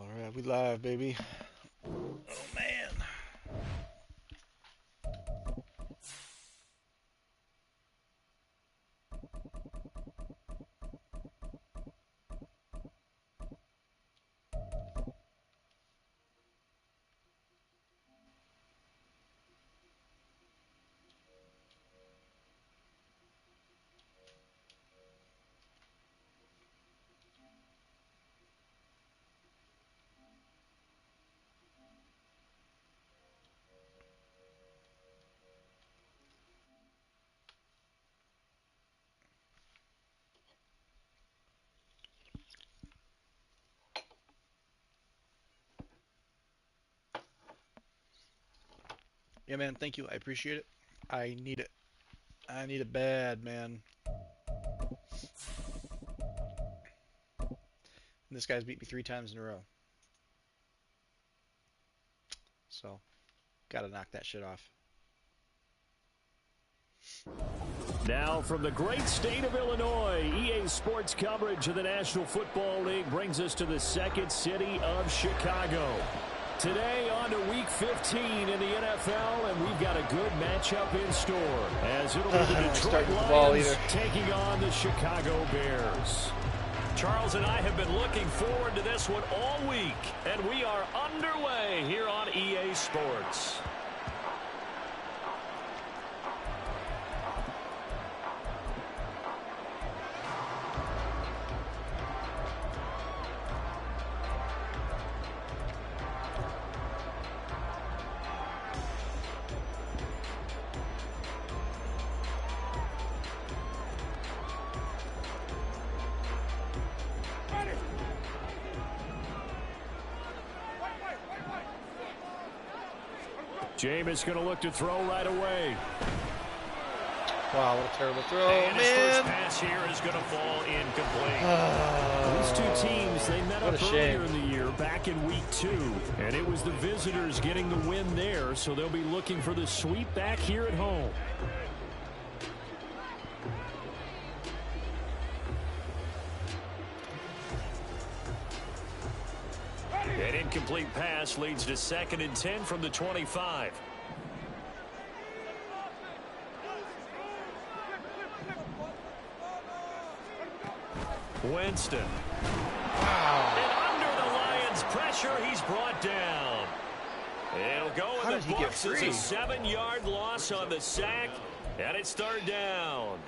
All right, we live, baby. Oh man. Yeah, man. Thank you. I appreciate it. I need it. I need it bad, man. And this guy's beat me 3 times in a row. So, gotta knock that shit off. Now from the great state of Illinois, EA Sports coverage of the National Football League brings us to the second city of Chicago. Today on to Week 15 in the NFL, and we've got a good matchup in store as it'll be the Detroit Lions taking on the Chicago Bears. Charles and I have been looking forward to this one all week, and we are underway here on EA Sports. Jameis going to look to throw right away. Wow, what a terrible throw, and man. His first pass here is going to fall incomplete. These two teams, they met up earlier in the year, back in Week 2. And it was the visitors getting the win there, so they'll be looking for the sweep back here at home. An incomplete pass leads to 2nd and 10 from the 25. Winston. Wow. And under the Lions' pressure, he's brought down. He'll go in the books as a 7-yard loss on the sack, and it's 3rd down.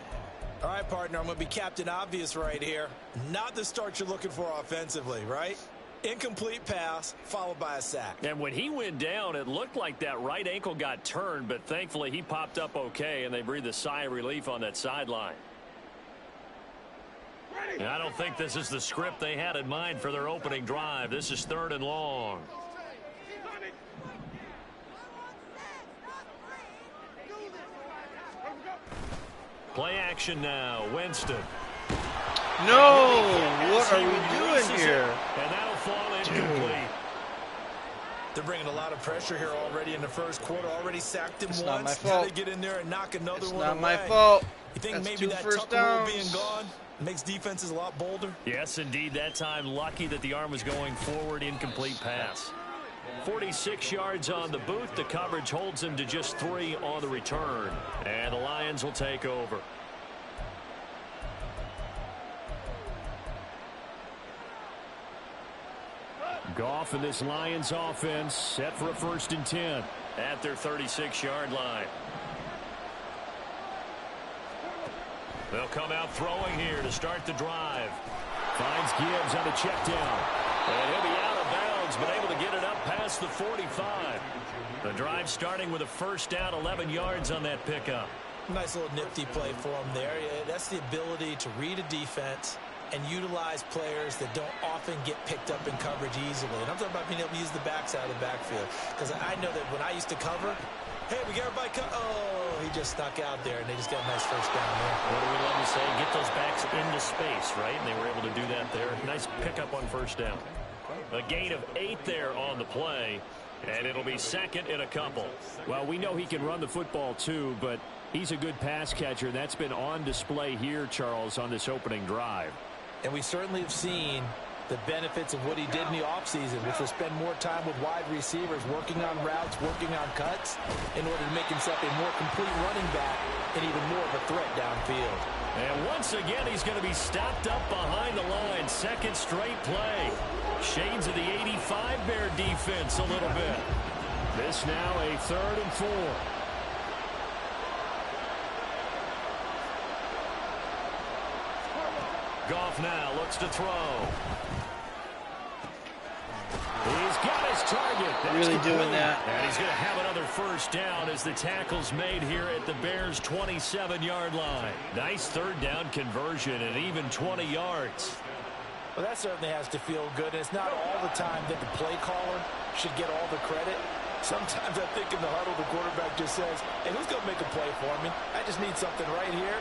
All right, partner, I'm going to be Captain Obvious right here. Not the start you're looking for offensively, right? Incomplete pass, followed by a sack. And when he went down, it looked like that right ankle got turned, but thankfully he popped up okay, and they breathed a sigh of relief on that sideline. And I don't think this is the script they had in mind for their opening drive. This is 3rd and long. Play action now. Winston. No! What are we doing here? And that'll fall incomplete. They're bringing a lot of pressure here already in the first quarter. Already sacked him once. Not my fault. Now they get in there and knock another one away. Not my fault. You think That's maybe that Tucker rule being gone makes defenses a lot bolder? Yes, indeed. That time lucky that the arm was going forward. Incomplete pass. 46 yards on the boot. The coverage holds him to just 3 on the return. And the Lions will take over. Goff and this Lions offense set for a 1st and 10 at their 36-yard line. They'll come out throwing here to start the drive. Finds Gibbs on a check down. And he'll be out of bounds, but able to get it up past the 45. The drive starting with a 1st down, 11 yards on that pickup. Nice little nifty play for him there. That's the ability to read a defense and utilize players that don't often get picked up in coverage easily. And I'm talking about being able to use the backside of the backfield. Because I know that when I used to cover, hey, we got everybody oh, he just snuck out there, and they just got a nice 1st down there. What do we love to say? Get those backs into space, right? And they were able to do that there. Nice pickup on 1st down. A gain of 8 there on the play, and it'll be 2nd and a couple. Well, we know he can run the football too, but he's a good pass catcher. That's been on display here, Charles, on this opening drive. And we certainly have seen the benefits of what he did in the offseason, which was spend more time with wide receivers, working on routes, working on cuts, in order to make himself a more complete running back and even more of a threat downfield. And once again, he's going to be stopped up behind the line. Second straight play. Shades of the 85 Bear defense a little bit. This now a 3rd and 4. Goff now looks to throw. He's got his target. That's really doing that. And he's going to have another first down as the tackle's made here at the Bears' 27-yard line. Nice 3rd down conversion and even 20 yards. Well, that certainly has to feel good. And it's not all the time that the play caller should get all the credit. Sometimes I think in the huddle, the quarterback just says, hey, who's going to make a play for me? I just need something right here.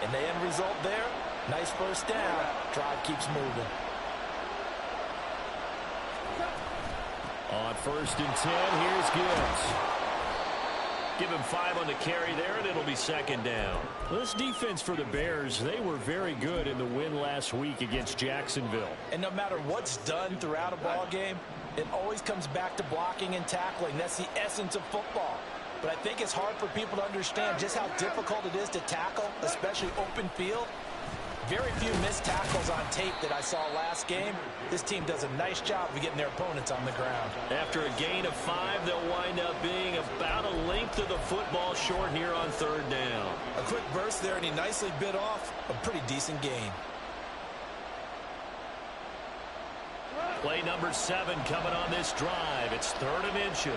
And the end result there, nice first down. Drive keeps moving. On 1st and 10, here's Gibbs. Give him 5 on the carry there, and it'll be 2nd down. This defense for the Bears, they were very good in the win last week against Jacksonville. And no matter what's done throughout a ball game, it always comes back to blocking and tackling. That's the essence of football. But I think it's hard for people to understand just how difficult it is to tackle, especially open field. Very few missed tackles on tape that I saw last game. This team does a nice job of getting their opponents on the ground. After a gain of 5, they'll wind up being about a length of the football short here on 3rd down. A quick burst there, and he nicely bit off a pretty decent gain. Play number 7 coming on this drive. It's 3rd and inches.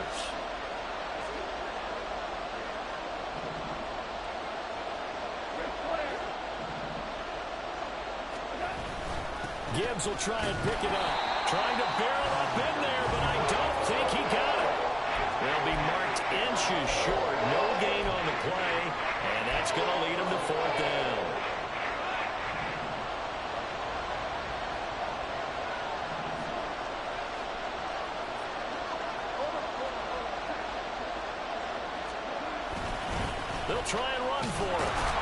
Gibbs will try and pick it up. Trying to barrel up in there, but I don't think he got it. They'll be marked inches short. No gain on the play, and that's going to lead them to 4th down. They'll try and run for it.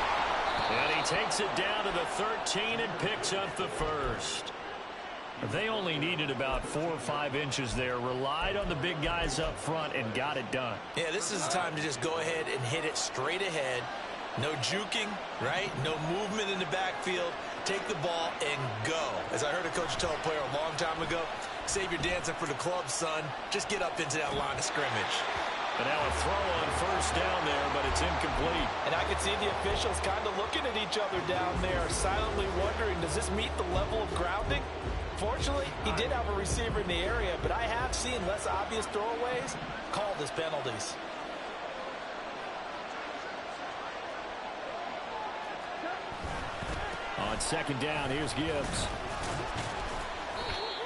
And he takes it down to the 13 and picks up the first. They only needed about 4 or 5 inches there, relied on the big guys up front, and got it done. Yeah, this is the time to just go ahead and hit it straight ahead. No juking, right? No movement in the backfield. Take the ball and go. As I heard a coach tell a player a long time ago, save your dancing for the club, son. Just get up into that line of scrimmage. And now a throw on 1st down there, but it's incomplete. And I can see the officials kind of looking at each other down there, silently wondering, does this meet the level of grounding? Fortunately, he did have a receiver in the area, but I have seen less obvious throwaways called as penalties. On 2nd down, here's Gibbs.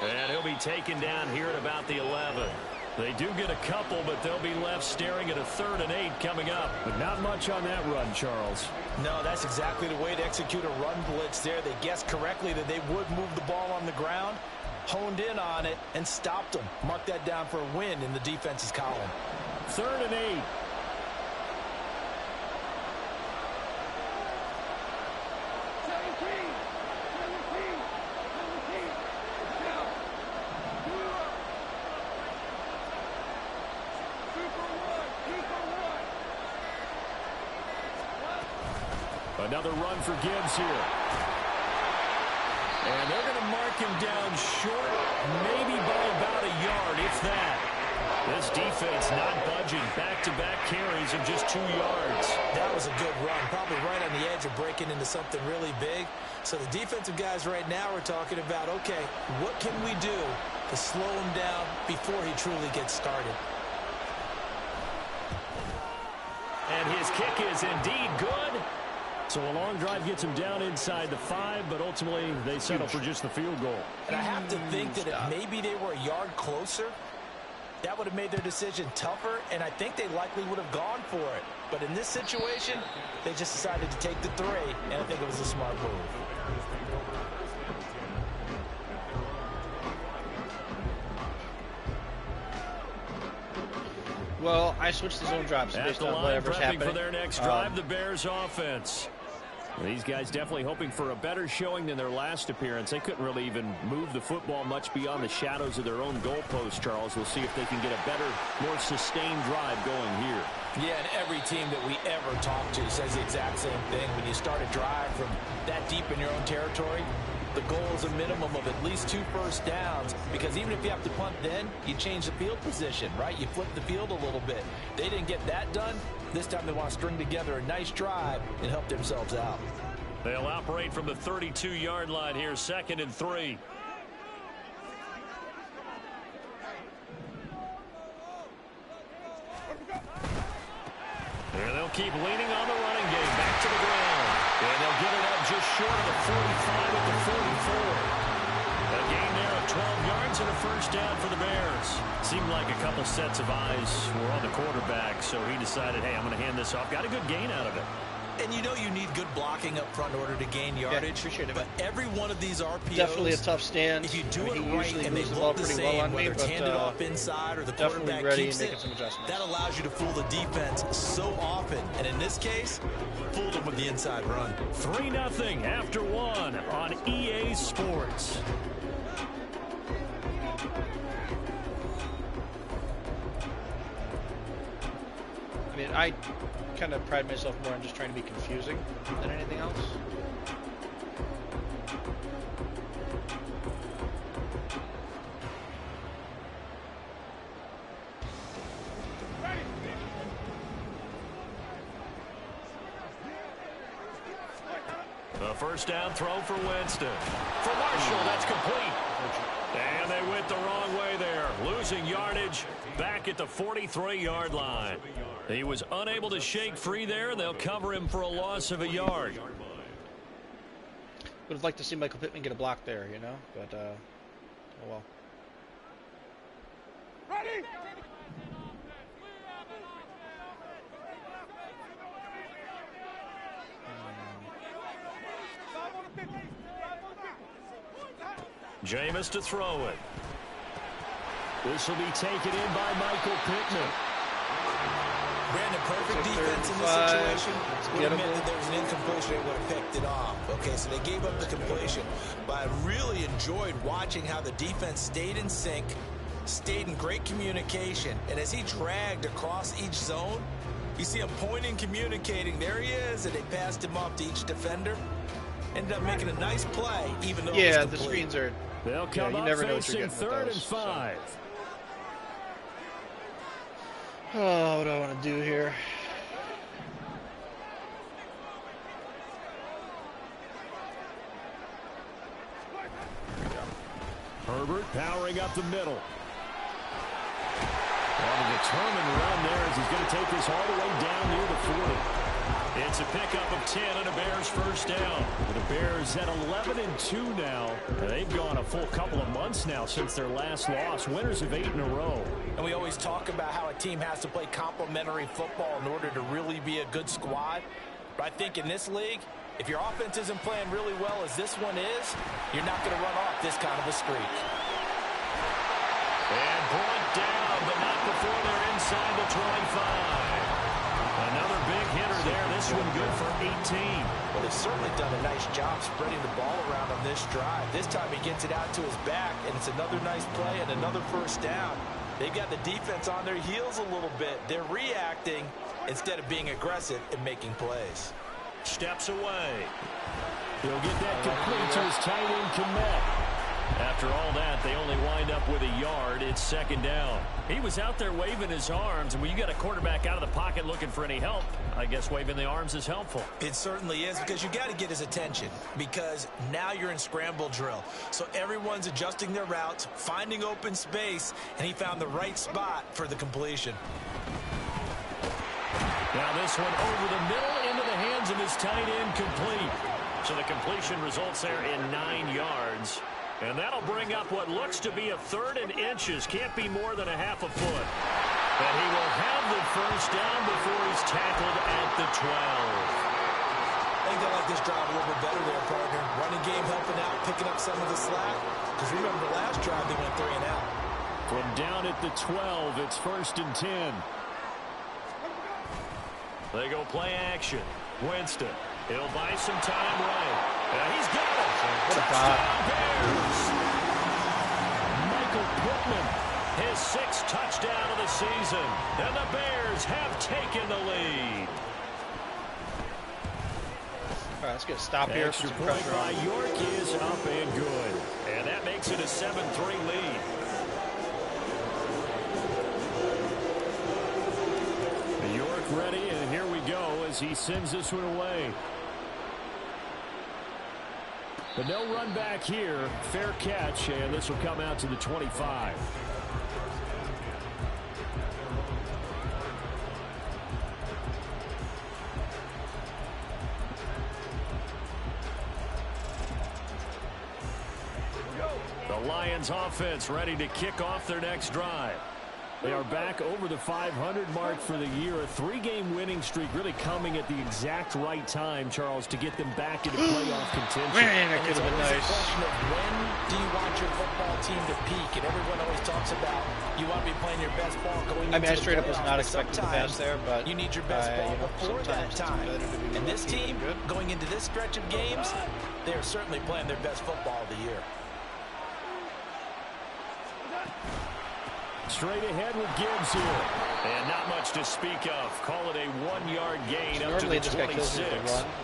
And he'll be taken down here at about the 11. They do get a couple, but they'll be left staring at a 3rd and 8 coming up. But not much on that run, Charles. No, that's exactly the way to execute a run blitz there. They guessed correctly that they would move the ball on the ground, honed in on it, and stopped them. Mark that down for a win in the defense's column. 3rd and 8. Another run for Gibbs here. And they're going to mark him down short, maybe by about a yard, if that. This defense not budging. Back-to-back carries of just 2 yards. That was a good run, probably right on the edge of breaking into something really big. So the defensive guys right now are talking about, okay, what can we do to slow him down before he truly gets started? And his kick is indeed good. So a long drive gets him down inside the 5, but ultimately they settle for just the field goal. And I have to think that if maybe they were a yard closer, that would have made their decision tougher, and I think they likely would have gone for it. But in this situation, they just decided to take the 3, and I think it was a smart move. Well, I switched to zone drops based on whatever's happening. For their next drive, the Bears offense. These guys definitely hoping for a better showing than their last appearance. They couldn't really even move the football much beyond the shadows of their own goalpost, Charles. We'll see if they can get a better, more sustained drive going here. Yeah, and every team that we ever talk to says the exact same thing. When you start a drive from that deep in your own territory, the goal is a minimum of at least 2 first downs, because even if you have to punt then, you change the field position, right? You flip the field a little bit. They didn't get that done. This time they want to string together a nice drive and help themselves out. They'll operate from the 32-yard line here, 2nd and 3. And they'll keep leaning on the running game. Back to the ground. And they'll get it up just short of the 45 at the 44. A gain there of 12 yards and a first down for the Bears. Seemed like a couple sets of eyes were on the quarterback, so he decided, hey, I'm going to hand this off. Got a good gain out of it. And you know you need good blocking up front in order to gain yardage. Yeah, appreciate it. But every one of these RPOs, definitely a tough stand. if you do I mean, it right and they look the same, whether it's handed off inside or the quarterback keeps it, that allows you to fool the defense so often. And in this case, fooled them with the inside run. 3-0 after 1 on EA Sports. I mean, I kind of pride myself more on just trying to be confusing than anything else. The first down throw for Winston. For Marshall, that's complete. And they went the wrong way there. Losing yardage back at the 43-yard line. He was unable to shake free there. They'll cover him for a loss of a yard. Would have liked to see Michael Pittman get a block there, you know, but oh well. Ready? Jameis to throw it. This will be taken in by Michael Pittman. Brandon, perfect defense in this situation. Would have meant that there was an incompletion, they would have picked it off. Okay, so they gave up the completion. But I really enjoyed watching how the defense stayed in sync, stayed in great communication, and as he dragged across each zone, you see him pointing, communicating. There he is, and they passed him off to each defender. Ended up making a nice play, even though it was the screens are. They'll come you never know what facing you're getting 3rd with and those, 5. So. Oh, what do I want to do here? Herbert powering up the middle. On a determined run there as he's going to take this all the way down near the 40. It's a pickup of 10 and a Bears first down. The Bears at 11-2 now. They've gone a full couple of months now since their last loss. Winners of 8 in a row. And we always talk about how a team has to play complementary football in order to really be a good squad. But I think in this league, if your offense isn't playing really well as this one is, you're not going to run off this kind of a streak. And brought down, but not before they're inside the 25. Another big hitter there. This one good for 18. Well, they've certainly done a nice job spreading the ball around on this drive. This time he gets it out to his back, and it's another nice play and another first down. They've got the defense on their heels a little bit. They're reacting instead of being aggressive and making plays. Steps away. He'll get that complete to his tight end Komet. After all that, they only wind up with a yard. It's 2nd down. He was out there waving his arms, and when you got a quarterback out of the pocket looking for any help, I guess waving the arms is helpful. It certainly is, because you got to get his attention, because now you're in scramble drill. So everyone's adjusting their routes, finding open space, and he found the right spot for the completion. Now this one over the middle into the hands of his tight end, complete. So the completion results there in 9 yards. And that'll bring up what looks to be a 3rd and inches. Can't be more than a half a foot. But he will have the first down before he's tackled at the 12. I think they like this drive a little bit better there, partner. Running game helping out, picking up some of the slack. Because remember the last drive, they went 3 and out. From down at the 12, it's 1st and 10. They go play action. Winston He'll buy some time right. He's got it. What a Touchdown, Bears. Michael Pittman, his 6th touchdown of the season. And the Bears have taken the lead. All right, let's get a stop here. Extra Put some point pressure by on. York is up and good. And that makes it a 7-3 lead. York ready, and here we go as he sends this one away. But no run back here. Fair catch, and this will come out to the 25. The Lions offense ready to kick off their next drive. They are back over the 500 mark for the year. A 3-game winning streak really coming at the exact right time, Charles, to get them back into playoff contention. Man, that could have been nice. When do you want your football team to peak? And everyone always talks about you want to be playing your best ball going into the playoffs. I straight up was not expecting the pass there, but you need your best ball before that time. And this team, going into this stretch of games, they are certainly playing their best football of the year. Straight ahead with Gibbs here. And not much to speak of. Call it a 1-yard gain up to the 26.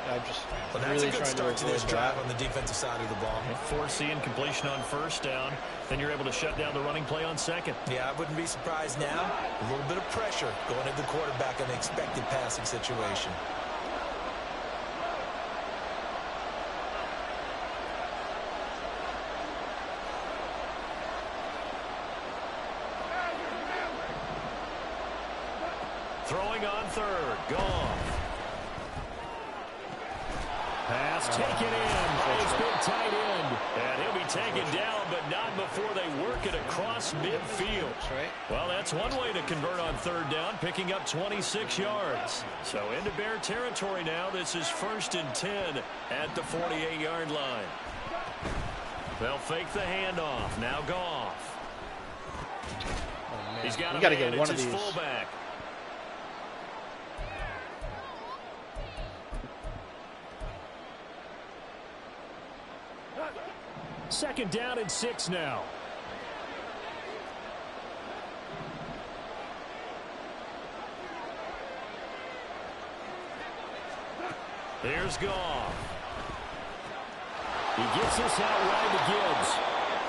I'm just that's a good start to this drive on the defensive side of the ball. Force the incompletion on first down. Then you're able to shut down the running play on second. Yeah, I wouldn't be surprised now. A little bit of pressure going into the quarterback in an expected passing situation. Throwing on third. Goff. Pass taken in by his big tight end. And he'll be taken down, but not before they work it across midfield. Well, that's one way to convert on third down, picking up 26 yards. So into Bear territory now. This is 1st and 10 at the 48-yard line. They'll fake the handoff. Now Goff. He's got to get one of these. Fullback. Second down and 6 now. There's Goff. He gets this out wide to Gibbs.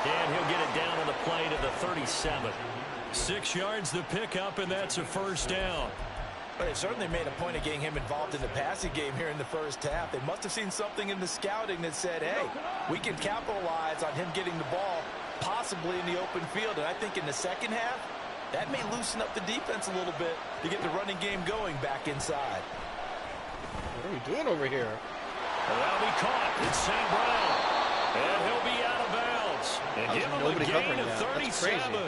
And he'll get it down on the play to the 37. 6 yards the pickup, and that's a first down. But they certainly made a point of getting him involved in the passing game here in the first half. They must have seen something in the scouting that said, hey, we can capitalize on him getting the ball possibly in the open field. And I think in the second half, that may loosen up the defense a little bit to get the running game going back inside. What are we doing over here? Well, that'll be caught. It's St. Brown. And he'll be out of bounds. And give him a gain of 37.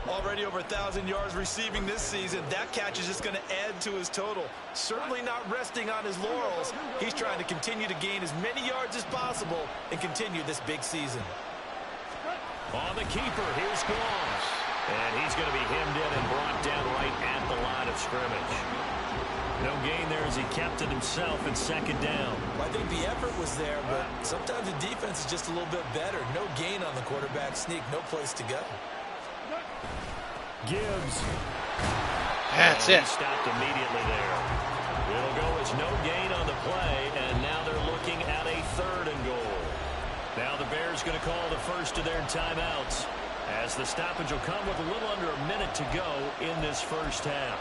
Already over 1,000 yards receiving this season. That catch is just going to add to his total. Certainly not resting on his laurels. He's trying to continue to gain as many yards as possible and continue this big season. On the keeper, here's Goff. And he's going to be hemmed in and brought down right at the line of scrimmage. No gain there as he kept it himself in second down. Well, I think the effort was there, but sometimes the defense is just a little bit better. No gain on the quarterback sneak, no place to go. Gibbs. That's it. Stopped immediately there. It'll go as no gain on the play, and now they're looking at a 3rd and goal. Now the Bears going to call the first of their timeouts, as the stoppage will come with a little under a minute to go in this first half.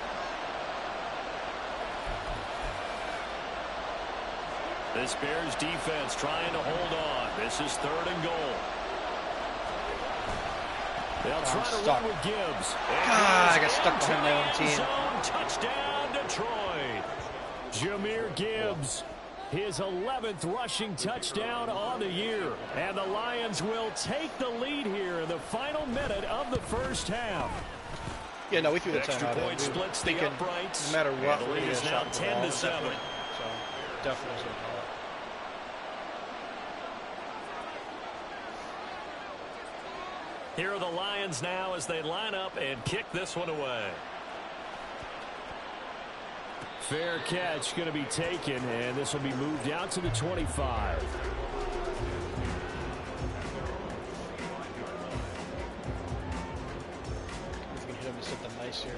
This Bears defense trying to hold on. This is 3rd and goal. They'll try to run with Gibbs. I got stuck behind my own team. Touchdown, Detroit. Jahmyr Gibbs, his 11th rushing touchdown on the year. And the Lions will take the lead here in the final minute of the first half. Yeah, no, we threw the extra timeout. Point splits the uprights. No matter what, the lead is now 10-7. So definitely. Here are the Lions now as they line up and kick this one away. Fair catch going to be taken, and this will be moved out to the 25. If we can hit him with something nice here.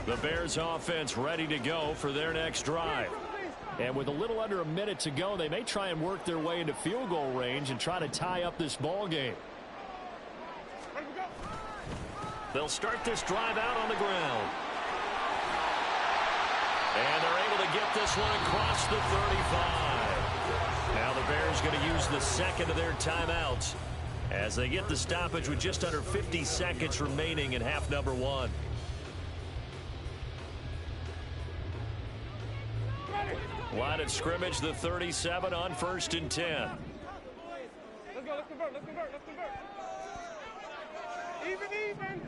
The Bears offense ready to go for their next drive. And with a little under a minute to go, they may try and work their way into field goal range and try to tie up this ball game. They'll start this drive out on the ground. And they're able to get this one across the 35. Now the Bears going to use the second of their timeouts as they get the stoppage with just under 50 seconds remaining in half number one. Line of scrimmage, the 37 on 1st and 10. Let's go, let's convert, let's convert, let's convert. Even.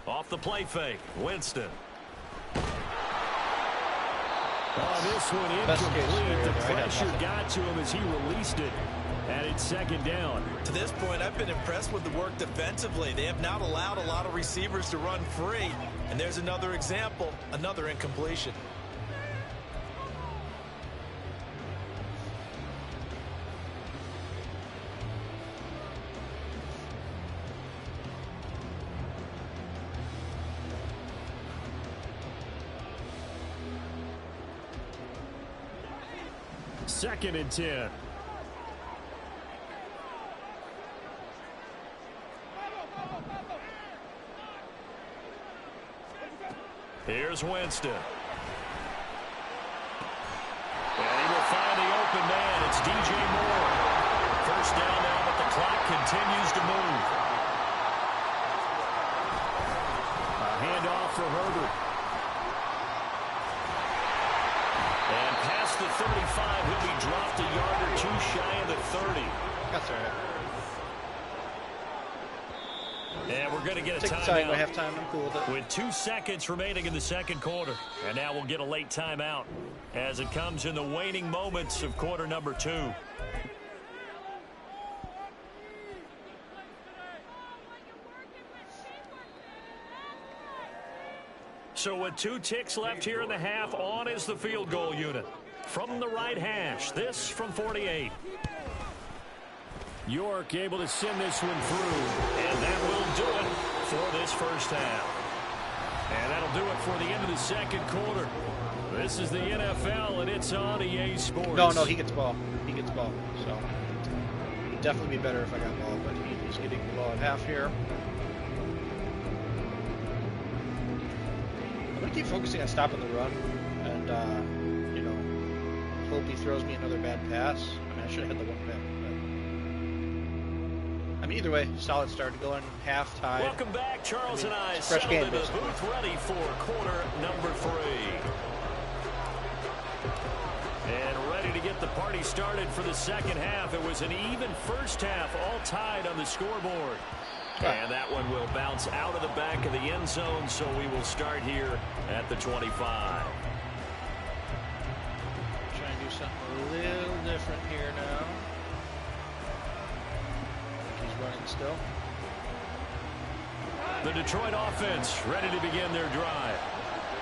Off the play fake, Winston. Oh, this one incomplete. The pressure got to him as he released it. And it's second down. To this point, I've been impressed with the work defensively. They have not allowed a lot of receivers to run free. And there's another example, another incompletion. Second and 10. Here's Winston. And he will find the open man. It's DJ Moore. First down now, but the clock continues to move. A handoff for Herbert. And past the 35, he'll be dropped a yard or two shy of the 30. That's all right. And we're going to get a Take timeout. time by halftime. I'm cool with it. With 2 seconds remaining in the second quarter. And now we'll get a late timeout as it comes in the waning moments of quarter number 2. So with 2 ticks left here in the half, on is the field goal unit. From the right hash, this from 48. York able to send this one through, and that will do it for this first half. And that'll do it for the end of the second quarter. This is the NFL, and it's on EA Sports. No, he gets the ball. He gets the ball. So it'd definitely be better if I got the ball, but he's getting the ball at half here. I'm going to keep focusing on stopping the run and, hope he throws me another bad pass. I mean, I should have hit the one bad. I mean, either way, solid start to go in half time. Welcome back. Charles and I fresh settled game, in the basically. booth ready for quarter number 3. And ready to get the party started for the second half. It was an even first half, all tied on the scoreboard. And that one will bounce out of the back of the end zone, so we will start here at the 25. Try and do something a little different here now. He's running still. The Detroit offense ready to begin their drive.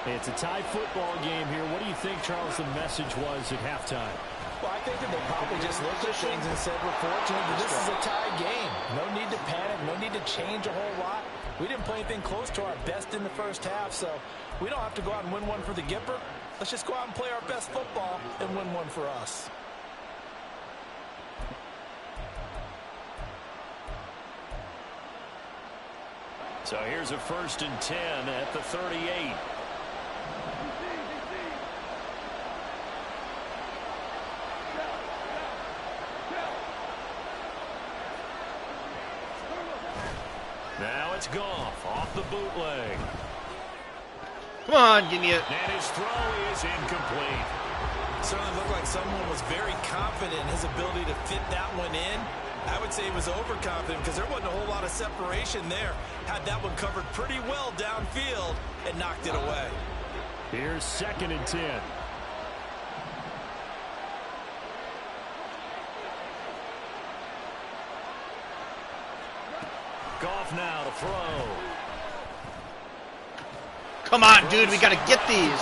It's a tie football game here. What do you think, Charles, the message was at halftime? Well, I think that they probably just looked at things and said, we're fortunate that this is a tie game. No need to panic, no need to change a whole lot. We didn't play anything close to our best in the first half, so we don't have to go out and win one for the Gipper. Let's just go out and play our best football and win one for us. So here's a 1st and 10 at the 38. Now it's Goff off the bootleg. Come on, give me it. And his throw is incomplete. Certainly looked like someone was very confident in his ability to fit that one in. I would say he was overconfident because there wasn't a whole lot of separation there. Had that one covered pretty well downfield and knocked it away. Here's 2nd and 10. kick off now to throw. Come on, dude. We got to get these.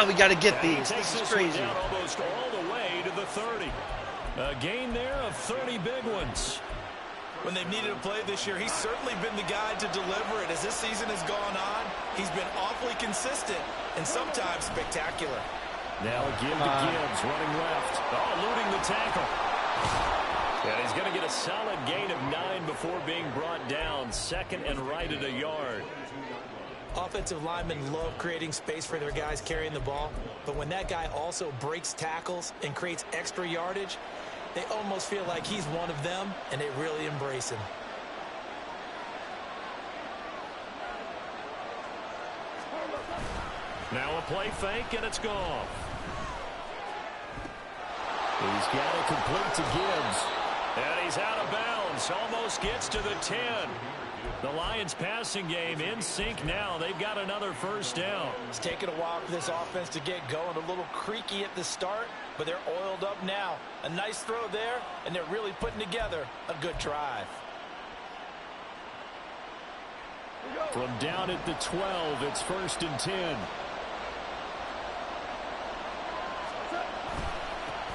We got to get these. This is crazy. Almost all the way to the 30. A gain there of 30 big ones. When they've needed a play this year, he's certainly been the guy to deliver it. As this season has gone on, he's been awfully consistent and sometimes spectacular. Now a give to Gibbs, running left. Eluding the tackle. And he's going to get a solid gain of 9 before being brought down. Second and right at a yard. Offensive linemen love creating space for their guys carrying the ball, but when that guy also breaks tackles and creates extra yardage, they almost feel like he's one of them, and they really embrace him. Now a play fake, and it's gone. He's got it complete to Gibbs. And he's out of bounds. Almost gets to the 10. The Lions passing game in sync now. They've got another first down. It's taken a while for this offense to get going. A little creaky at the start, but they're oiled up now. A nice throw there, and they're really putting together a good drive. From down at the 12, it's 1st and 10.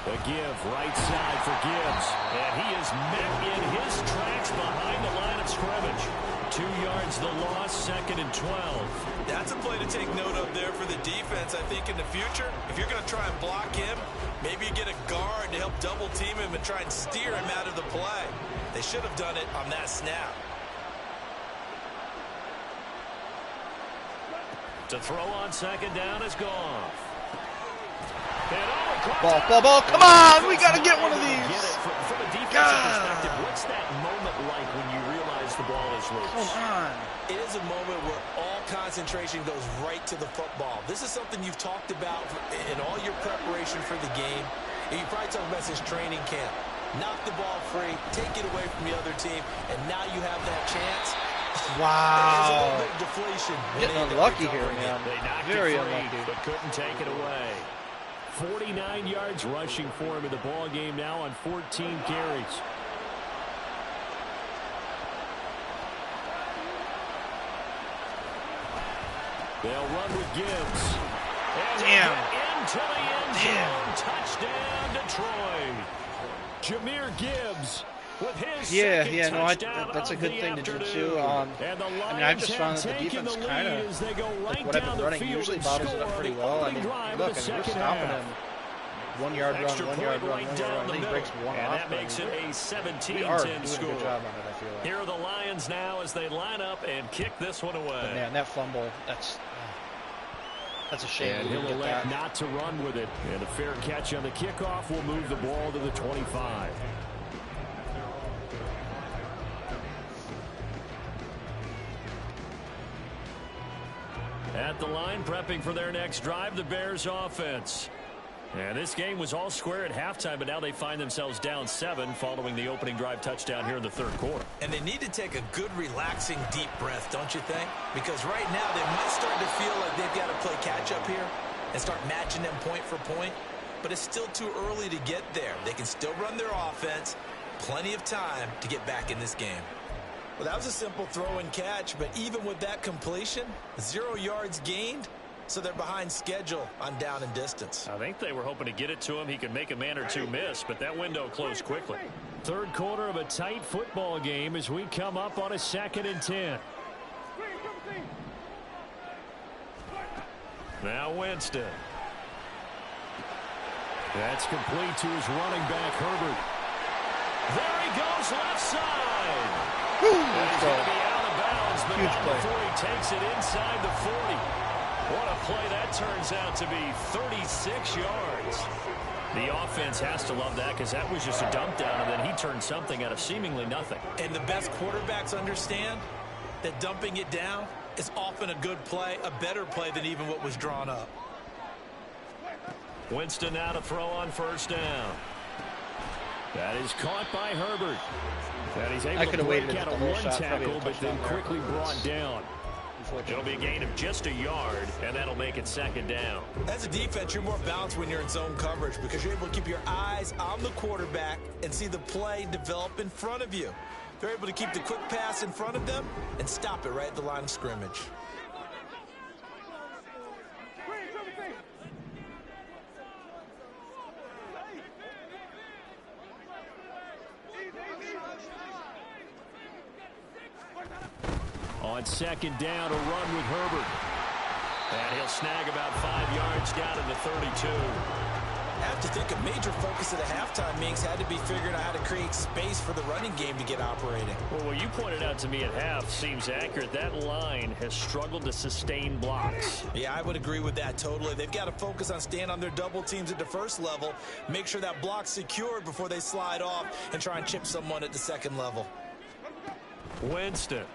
The give, right side for Gibbs. And he is met in his tracks behind the line of scrimmage. 2 yards the loss, 2nd and 12. That's a play to take note of there for the defense. I think in the future, if you're going to try and block him, maybe you get a guard to help double team him and try and steer him out of the play. They should have done it on that snap. To throw on 2nd down is gone. Ball. Come on. We got to get one of these. From a defensive perspective, what's that moment like when you realize the ball is loose? Come on. It is a moment where all concentration goes right to the football. This is something you've talked about in all your preparation for the game. And you probably talked about since training camp. Knock the ball free, take it away from the other team, and now you have that chance. Wow. There's a little bit of deflation. Getting unlucky here, man. They knocked Very it free, unlucky. but couldn't take it away. 49 yards rushing for him in the ball game now on 14 carries. They'll run with Gibbs. And Damn. Into the end zone. Touchdown, Detroit. Jameer Gibbs with his second touchdown that's a of good the thing to do afternoon. too. I mean, I've just found that the taken defense the kind lead of, as they go right like what I've down been the running, field usually and bottles it score up pretty on the well. I opening mean, drive look, of the we're second stopping half. him. 1 yard run, Extra 1 yard point run, right 1 down yard run. the Then he middle. breaks one And off. that makes it a We are 17-10 doing a score. good job on it, I feel like. Here are the Lions now as they line up and kick this one away. But man, that fumble, that's a shame. And he'll elect not to run with it. And a fair catch on the kickoff will move the ball to the 25. At the line, prepping for their next drive, the Bears offense. And this game was all square at halftime, but now they find themselves down 7 following the opening drive touchdown here in the 3rd quarter. And they need to take a good, relaxing, deep breath, don't you think? Because right now they might start to feel like they've got to play catch-up here and start matching them point for point. But it's still too early to get there. They can still run their offense. Plenty of time to get back in this game. Well, that was a simple throw and catch, but even with that completion, 0 yards gained, so they're behind schedule on down and distance. I think they were hoping to get it to him. He could make a man or two miss, but that window closed quickly. 3rd quarter of a tight football game as we come up on a 2nd and 10. Now Winston. That's complete to his running back, Herbert. There he goes, left side. Woo, He's going to be out of bounds, but Huge not play. before he takes it inside the 40. What a play that turns out to be, 36 yards. The offense has to love that because that was just a dump down, and then he turned something out of seemingly nothing. And the best quarterbacks understand that dumping it down is often a good play, a better play than even what was drawn up. Winston now to throw on 1st down. That is caught by Herbert. And he's able to break out of one tackle, but then quickly brought down. It'll be a gain of just a yard, and that'll make it 2nd down. As a defense, you're more balanced when you're in zone coverage because you're able to keep your eyes on the quarterback and see the play develop in front of you. They're able to keep the quick pass in front of them and stop it right at the line of scrimmage. On second down, a run with Herbert. And he'll snag about 5 yards down to the 32. I have to think a major focus of the halftime meetings had to be figuring out how to create space for the running game to get operating. Well, what you pointed out to me at half seems accurate. That line has struggled to sustain blocks. Yeah, I would agree with that totally. They've got to focus on staying on their double teams at the first level, make sure that block's secured before they slide off and try and chip someone at the second level. Winston.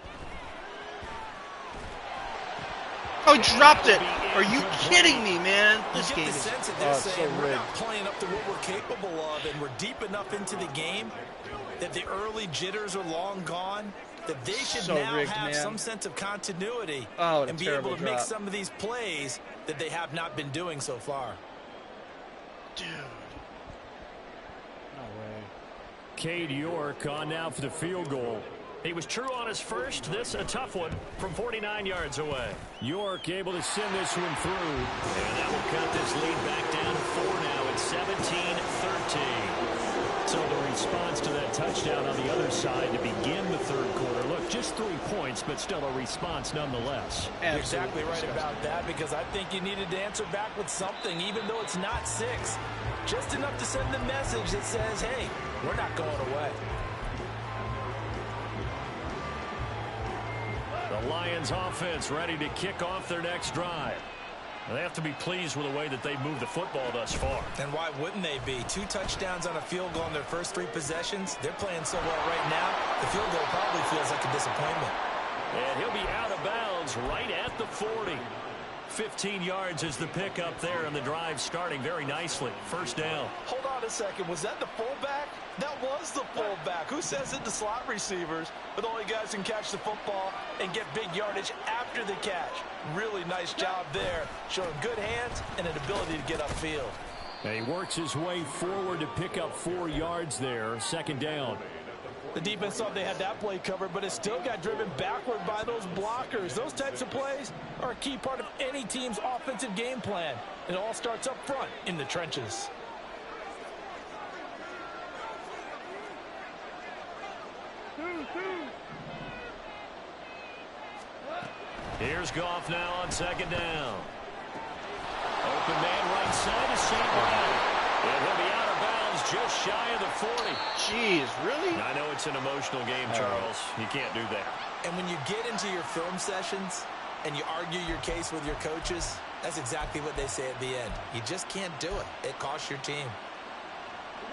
Oh, he dropped it. Are you kidding me, man? This You game get the is sense that they're saying so we're rigged. not playing up to what we're capable of, and we're deep enough into the game that the early jitters are long gone, that they should So now rigged, have man. some sense of continuity Oh, and be terrible able to make drop. some of these plays that they have not been doing so far. Dude. No way. Cade York on now for the field goal. He was true on his first. This a tough one from 49 yards away. York able to send this one through. And that will cut this lead back down to 4 now at 17-13. So the response to that touchdown on the other side to begin the third quarter. Look, just 3 points, but still a response nonetheless. You're exactly right about that, because I think you needed to answer back with something, even though it's not 6. Just enough to send the message that says, hey, we're not going away. The Lions offense ready to kick off their next drive. They have to be pleased with the way that they've moved the football thus far. And why wouldn't they be? 2 touchdowns on a field goal in their first 3 possessions. They're playing so well right now, the field goal probably feels like a disappointment. And he'll be out of bounds right at the 40. 15 yards is the pickup there, and the drive starting very nicely. First down. Hold on a second. Was that the fullback? That was the fullback. Who says it? The slot receivers, but only guys can catch the football and get big yardage after the catch. Really nice job there, showing good hands and an ability to get upfield. And he works his way forward to pick up 4 yards there. Second down. The defense thought they had that play covered, but it still got driven backward by those blockers. Those types of plays are a key part of any team's offensive game plan. It all starts up front in the trenches. Here's Goff now on second down. Open man right side is St. Brown. And he'll be out of bounds just shy of the 40. Jeez, really? I know it's an emotional game, Charles. You can't do that. And when you get into your film sessions and you argue your case with your coaches, that's exactly what they say at the end. You just can't do it. It costs your team.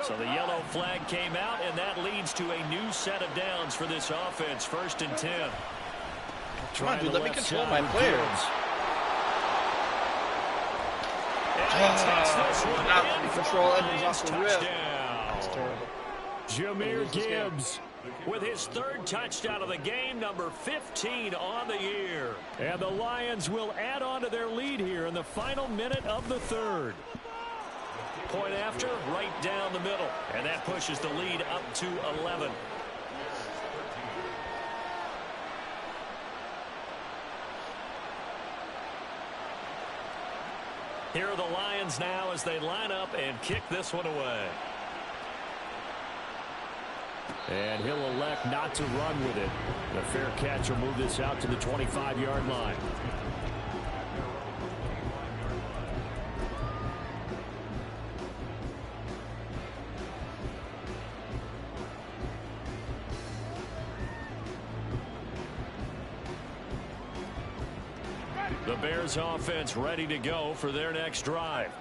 So the yellow flag came out, and that leads to a new set of downs for this offense. 1st and 10. Come on, dude, let me Left control side my players. Gibbs. And he takes this one Not in for control a Edmonds Lions off the rip. touchdown. That's terrible. Jameer Gibbs with his 3rd touchdown of the game, number 15 on the year. And the Lions will add on to their lead here in the final minute of the 3rd. Point after, right down the middle. And that pushes the lead up to 11. Here are the Lions now as they line up and kick this one away. And he'll elect not to run with it. The fair catch will move this out to the 25-yard line. The Bears offense ready to go for their next drive.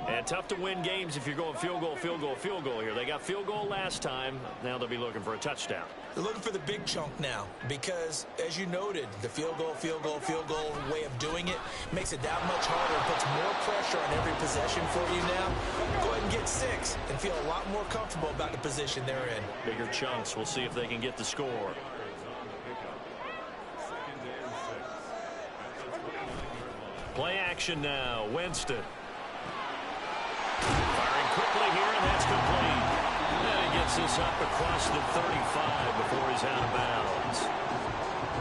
And tough to win games if you're going field goal, field goal, field goal here. They got field goal last time. Now they'll be looking for a touchdown. They're looking for the big chunk now because, as you noted, the field goal way of doing it makes it that much harder and puts more pressure on every possession for you now. Go ahead and get 6 and feel a lot more comfortable about the position they're in. Bigger chunks. We'll see if they can get the score. Play action now. Winston. Firing quickly here, and that's complete. And he gets picks this up across the 35 before he's out of bounds.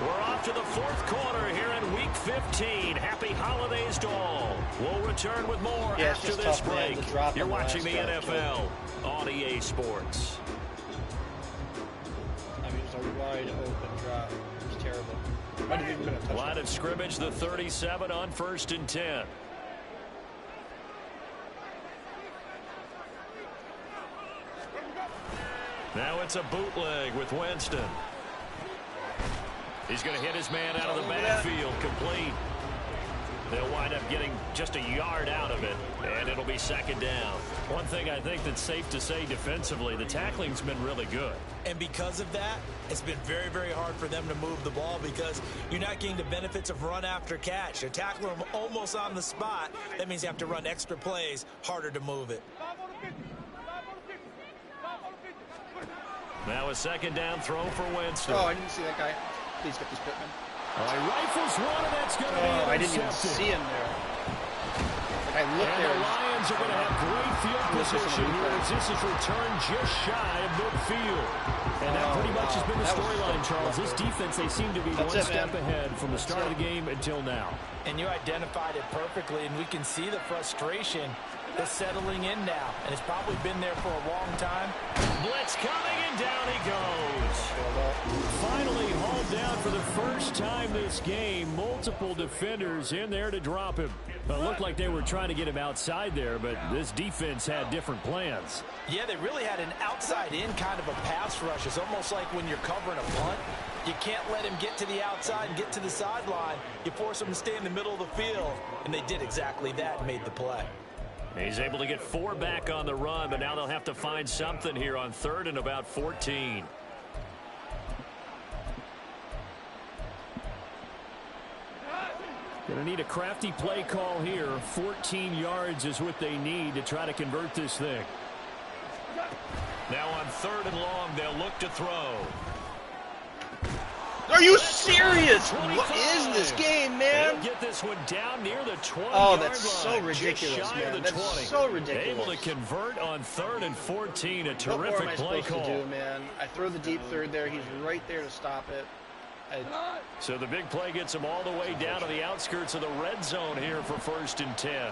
We're off to the fourth quarter here in Week 15. Happy holidays to all. We'll return with more after this break. You're watching the NFL on EA Sports. I mean, it's a wide open drop. It was terrible. Might have even been a touchdown. Line of scrimmage, the 37 on 1st and 10. Now it's a bootleg with Winston. He's going to hit his man out of the backfield, complete. They'll wind up getting just a yard out of it, and it'll be 2nd down. One thing I think that's safe to say defensively, the tackling's been really good. And because of that, it's been very, very hard for them to move the ball because you're not getting the benefits of run after catch. They're tackling them almost on the spot. That means you have to run extra plays, harder to move it. Now a 2nd down throw for Winston. Oh, I didn't see that guy. Please get this Pittman. He rifles one, and that's going to be intercepted. I didn't even see him there. I looked and there. The Lions are going to have great field position here as this is returned just shy of midfield. And that pretty much has been the storyline, Charles. This defense, they seem to be one step ahead from the start of the game until now. And you identified it perfectly, and we can see the frustration that's settling in now. And it's probably been there for a long time. Blitz coming, and down he goes. Finally hauled down for the first time this game. Multiple defenders in there to drop him. It looked like they were trying to get him outside there, but this defense had different plans. Yeah, they really had an outside-in kind of a pass rush. It's almost like when you're covering a punt. You can't let him get to the outside and get to the sideline. You force him to stay in the middle of the field, and they did exactly that and made the play. He's able to get 4 back on the run, but now they'll have to find something here on 3rd and about 14. Going to need a crafty play call here. 14 yards is what they need to try to convert this thing. Now on 3rd and long, they'll look to throw. Are you serious? What is this game, man? They'll get this one down near the 20-yard Oh, that's so line, ridiculous, man. man. That's so ridiculous. Able to convert on 3rd and 14. A terrific what more am I play supposed call. to do, man? I throw the deep third there. He's right there to stop it. So the big play gets him all the way down to the outskirts of the red zone here for 1st and 10.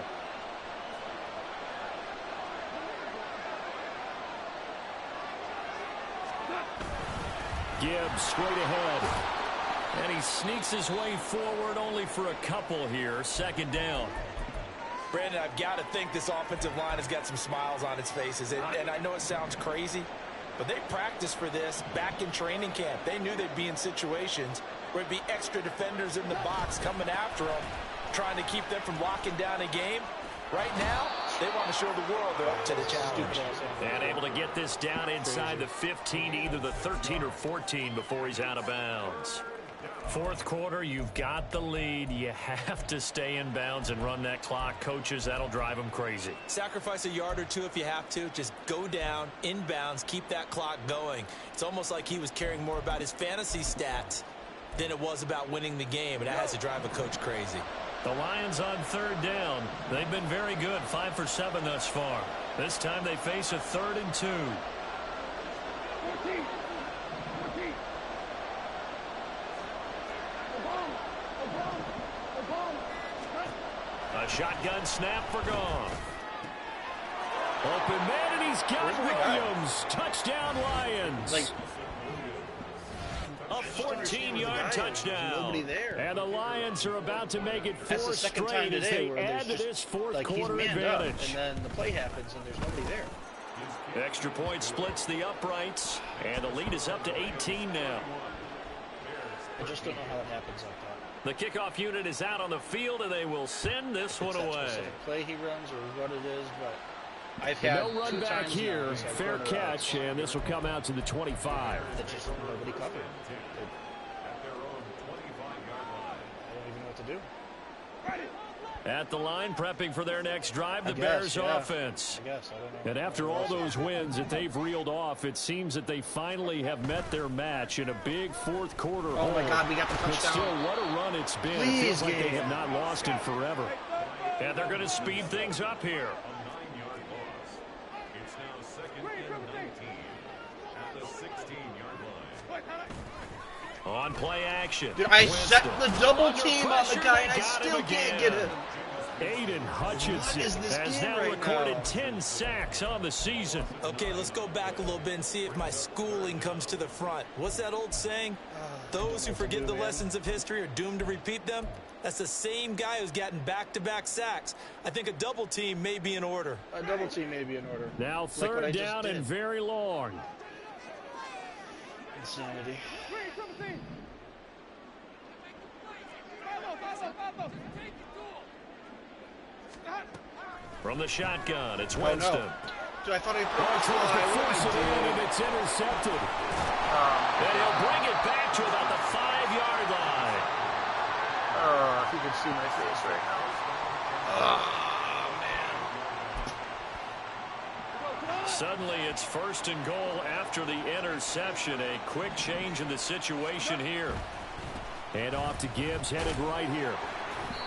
Gibbs straight ahead. And he sneaks his way forward only for a couple here. 2nd down. Brandon, I've got to think this offensive line has got some smiles on its faces. And I know it sounds crazy, but they practiced for this back in training camp. They knew they'd be in situations where it'd be extra defenders in the box coming after them, trying to keep them from locking down a game. Right now, they want to show the world they're up to the challenge. And able to get this down inside the 15, either the 13 or 14 before he's out of bounds. 4th quarter, you've got the lead. You have to stay in bounds and run that clock. Coaches, that'll drive them crazy. Sacrifice a yard or two if you have to. Just go down, in bounds, keep that clock going. It's almost like he was caring more about his fantasy stats than it was about winning the game, and that has to drive a coach crazy. The Lions on 3rd down. They've been very good, 5 for 7 thus far. This time they face a 3rd and 2. 14. A shotgun snap for Goff. Open man, and he's got Williams. Touchdown, Lions. A 14-yard touchdown. Nobody there. And the Lions are about to make it 4 That's the second time straight as today they where add to there's this just, 4th quarter he's manned advantage. up, and then the play happens, and there's nobody there. Extra point splits the uprights, and the lead is up to 18 now. I just don't know how it happens like that. The kickoff unit is out on the field, and they will send this one away. Specific play he runs or what it is, but I've had no run back here. now, Fair catch, and this will come out to the 25. that just nobody covered. I don't even know what to do. At the line, prepping for their next drive, the Bears offense. I guess. I don't know. And after all those wins that they've reeled off, it seems that they finally have met their match in a big 4th quarter. Oh, my God, we got the touchdown. But still, what a run it's been. Please, it feels like they have not lost in forever. And they're going to speed things up here. On play action. Dude, I Winston. set the double Under team on the pressure, guy, they and I got him still can't get again. him. Aiden Hutchinson What is this has game now right recorded now? 10 sacks on the season. Okay, let's go back a little bit and see if my schooling comes to the front. What's that old saying? Those who forget the lessons of history are doomed to repeat them. That's the same guy who's gotten back-to-back sacks. I think a double team may be in order. A double team may be in order. Now Like third what I just down did. and very long. Insanity. From the shotgun, it's Oh, Winston. no. Dude, I thought I put Tries to force it in, and it's intercepted. And he'll bring it back to about the 5-yard line. If you could see my face right now. Suddenly, it's 1st and goal after the interception. A quick change in the situation here. And off to Gibbs, headed right here.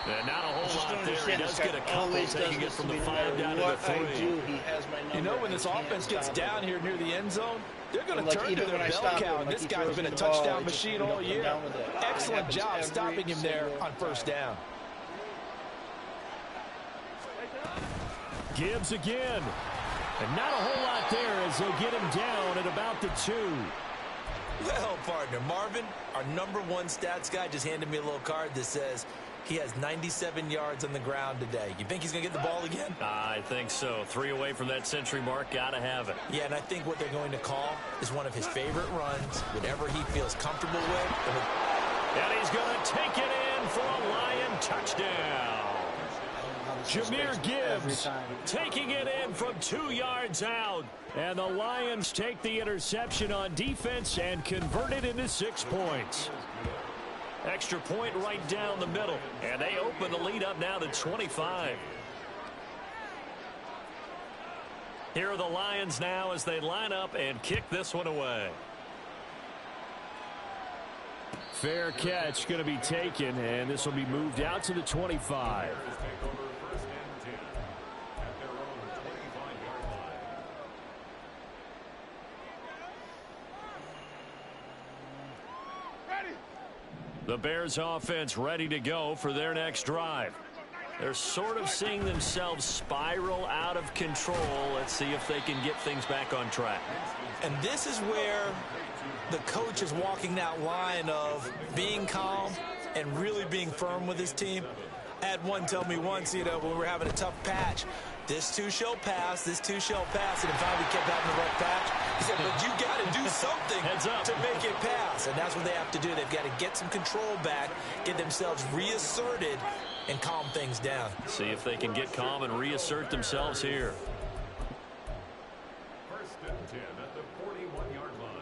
And not a whole lot there. He does get a couple, taking it from the 5 down to the 3. He has my number. You know, when this I can't offense gets stop down him. here near the end zone, they're going to Like, turn to even their when I bell stop him, cow. like, This he guy's throws been me a the ball, touchdown I just, machine you know, all come year. down with it. It Excellent happens job every stopping him there single on first time. down. Gibbs again. And not a whole lot there as they get him down at about the 2. Well, partner, Marvin, our #1 stats guy, just handed me a little card that says he has 97 yards on the ground today. You think he's going to get the ball again? I think so. 3 away from that century mark. Got to have it. Yeah, and I think what they're going to call is one of his favorite runs, whatever he feels comfortable with. And he's going to take it in for a Lion touchdown. Jahmyr Gibbs taking it in from 2 yards out. And the Lions take the interception on defense and convert it into 6 points. Extra point right down the middle. And they open the lead up now to 25. Here are the Lions now as they line up and kick this one away. Fair catch going to be taken, and this will be moved out to the 25. The Bears offense ready to go for their next drive. They're sort of seeing themselves spiral out of control. Let's see if they can get things back on track. And this is where the coach is walking that line of being calm and really being firm with his team. I had one tell me once, you know, when we were having a tough patch, this too shall pass, this too shall pass, and in fact we kept having a rough patch. He said, but you got to do something to make it pass, and that's what they have to do. They've got to get some control back, get themselves reasserted, and calm things down. See if they can get calm and reassert themselves here. 1st and 10 at the 41-yard line.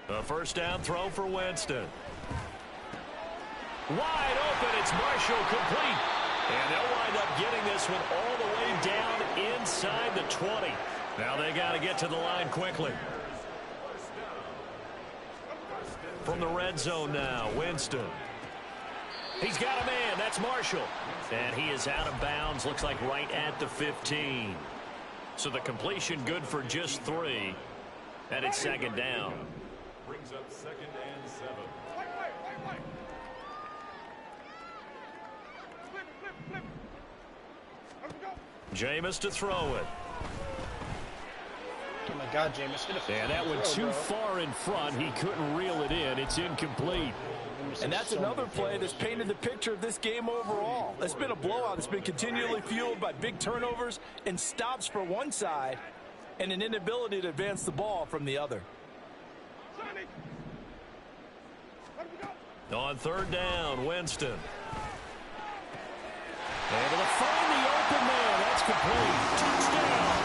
A 1st down throw for Winston. Wide open, it's Marshall complete. And they'll wind up getting this one all the way down inside the 20. Now they got to get to the line quickly. From the red zone now, Winston. He's got a man, that's Marshall. And he is out of bounds, looks like right at the 15. So the completion good for just 3. And it's 2nd down. Brings up 2nd and 7. Jameis to throw it. Oh my God, Jameis. And that went too far in front. He couldn't reel it in. It's incomplete. And that's another play that's painted the picture of this game overall. It's been a blowout. It's been continually fueled by big turnovers and stops for one side and an inability to advance the ball from the other. On 3rd down, Winston. Able to find the open man. That's complete. Touchdown.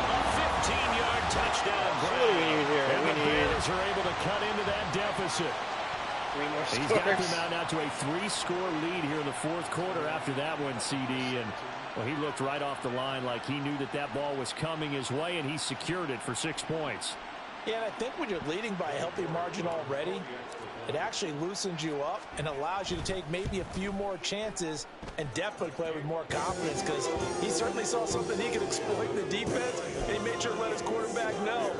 A 15-yard touchdown grab. What do we need here? And We the need... Bears are able to cut into that deficit. 3 more scores. He's got them out now to a 3-score lead here in the fourth quarter after that one, CD. And, well, he looked right off the line like he knew that that ball was coming his way, and he secured it for 6 points. Yeah, and I think when you're leading by a healthy margin already, it actually loosens you up and allows you to take maybe a few more chances and definitely play with more confidence, because he certainly saw something he could exploit in the defense, and he made sure to let his quarterback know,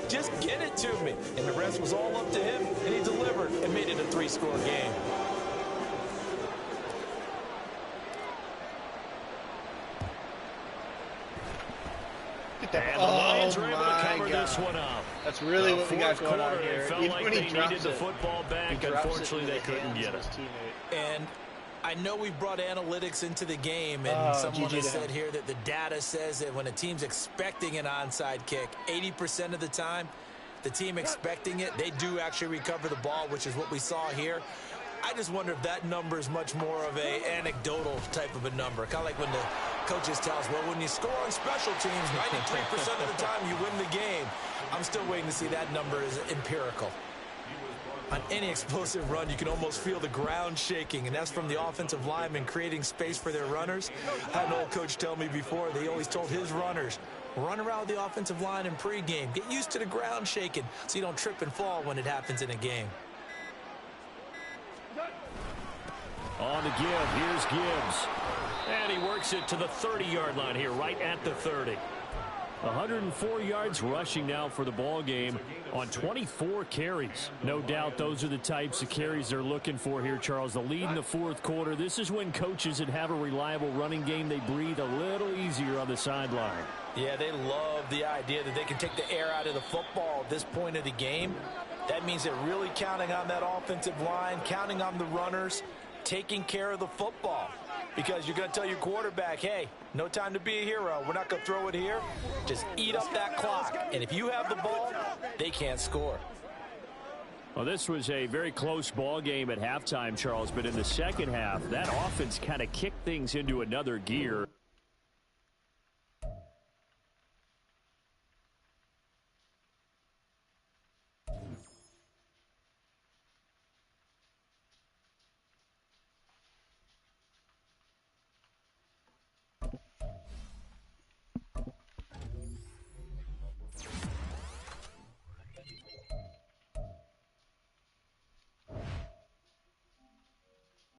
just get it to me. And the rest was all up to him, and he delivered and made it a 3-score game. And the Lions were able to cover this one up. That's really what we got going on here. It felt Even like when they he drops needed the football back. Unfortunately, they couldn't get it. And I know we brought analytics into the game, and someone has said here that the data says that when a team's expecting an onside kick, 80% of the time, the team expecting it, they do actually recover the ball, which is what we saw here. I just wonder if that number is much more of a anecdotal type of a number. Kind of like when the coaches tell us, well, when you score on special teams, 93% of the time you win the game. I'm still waiting to see that number is empirical. On any explosive run, you can almost feel the ground shaking, and that's from the offensive linemen creating space for their runners. I had an old coach tell me before, they always told his runners, run around the offensive line in pregame. Get used to the ground shaking so you don't trip and fall when it happens in a game. On the give, here's Gibbs. And he works it to the 30-yard line here, right at the 30. 104 yards rushing now for the ball game on 24 carries. No doubt those are the types of carries they're looking for here, Charles. The lead in the fourth quarter. This is when coaches that have a reliable running game, they breathe a little easier on the sideline. Yeah, they love the idea that they can take the air out of the football at this point of the game. That means they're really counting on that offensive line, counting on the runners, taking care of the football, because you're going to tell your quarterback, hey, no time to be a hero. We're not going to throw it here. Just eat up that clock. And if you have the ball, they can't score. Well, this was a very close ball game at halftime, Charles, but in the second half, that offense kind of kicked things into another gear.